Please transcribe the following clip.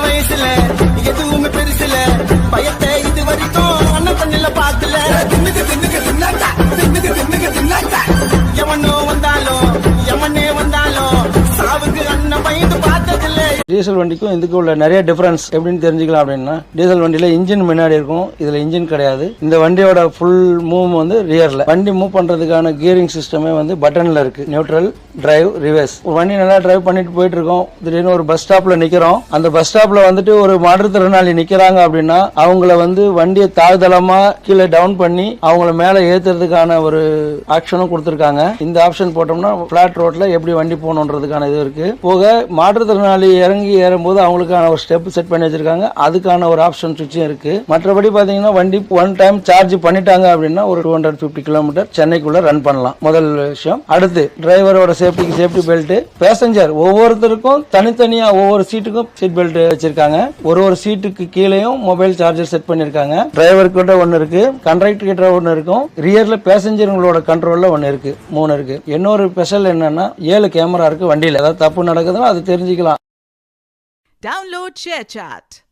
வயசுல எதுவுமே பெருசுல பயத்தை இது வரைக்கும் அண்ணன் தண்ணில பாக்கல எவனோ வந்தாலும் எவனே வந்தாலும் சாவுக்கு அண்ணன் பயந்து பார்த்ததில்ல. டீசல் வண்டிக்கும் இதுக்கு உள்ள நிறைய டிஃபரன்ஸ் எப்படின்னு தெரிஞ்சுக்கலாம் அப்படின்னா, டீசல் வண்டியில இன்ஜின் முன்னாடி இருக்கும், இதுல இன்ஜின் கிடையாது. இந்த வண்டியோட ஃபுல் மூவ் வந்து ரியர்ல. வண்டி மூவ் பண்றதுக்கான கியரிங் சிஸ்டமே வந்து பட்டன்ல இருக்கு. Neutral, drive, reverse. ஒரு வண்டி நல்லா டிரைவ் பண்ணிட்டு போயிட்டு இருக்கோம், திடீர்னு ஒரு பஸ் ஸ்டாப்ல நிக்கிறோம். அந்த பஸ் ஸ்டாப்ல வந்துட்டு ஒரு மாற்றுத்திறனாளி நிக்கிறாங்க அப்படின்னா அவங்கள வந்து வண்டியை தாழ்தளமா கீழே டவுன் பண்ணி அவங்கள மேல ஏத்துறதுக்கான ஒரு ஆப்ஷனும் கொடுத்திருக்காங்க. இந்த ஆப்ஷன் போட்டோம்னா பிளாட் ரோட்ல எப்படி வண்டி போகணுன்றதுக்கான இது இருக்கு. போக மாற்றுத்திறனாளி இறங்கி ஏறும்போது அவங்களுக்கான ஒரு ஸ்டெப் செட் பண்ணி வச்சிருக்காங்க, அதுக்கான ஒரு ஆப்ஷன் சுவிட்சும் இருக்கு. மற்றபடி பாத்தீங்கன்னா வண்டி ஒன் டைம் சார்ஜ் பண்ணிட்டாங்க அப்படின்னா ஒரு 250 கிலோமீட்டர் சென்னைக்குள்ள ரன் பண்ணலாம். முதல் விஷயம். அடுத்து டிரைவரோட சேஃப்டி பெல்ட். பேசஞ்சர் ஒவ்வொருத்தருக்கும் தனித்தனியா ஒவ்வொரு சீட்டுக்கும் சீட் பெல்ட் வச்சிருக்காங்க. ஒரு சீட்டுக்கு கீழேயும் மொபைல் சார்ஜர் செட் பண்ணிருக்காங்க. டிரைவர் கிட்ட ஒன்னு இருக்கு, கண்டக்டர் கிட்ட ஒன்னு இருக்கும், ரியர்ல பேசஞ்சர்களோட கண்ட்ரோல்ல ஒன்னு இருக்கு. 3 இருக்கு. இன்னொரு ஸ்பெஷல் என்னன்னா 7 கேமரா இருக்கு வண்டியில. ஏதாவது தப்பு நடக்குதுன்னா அது தெரிஞ்சுக்கலாம். Download ShareChat.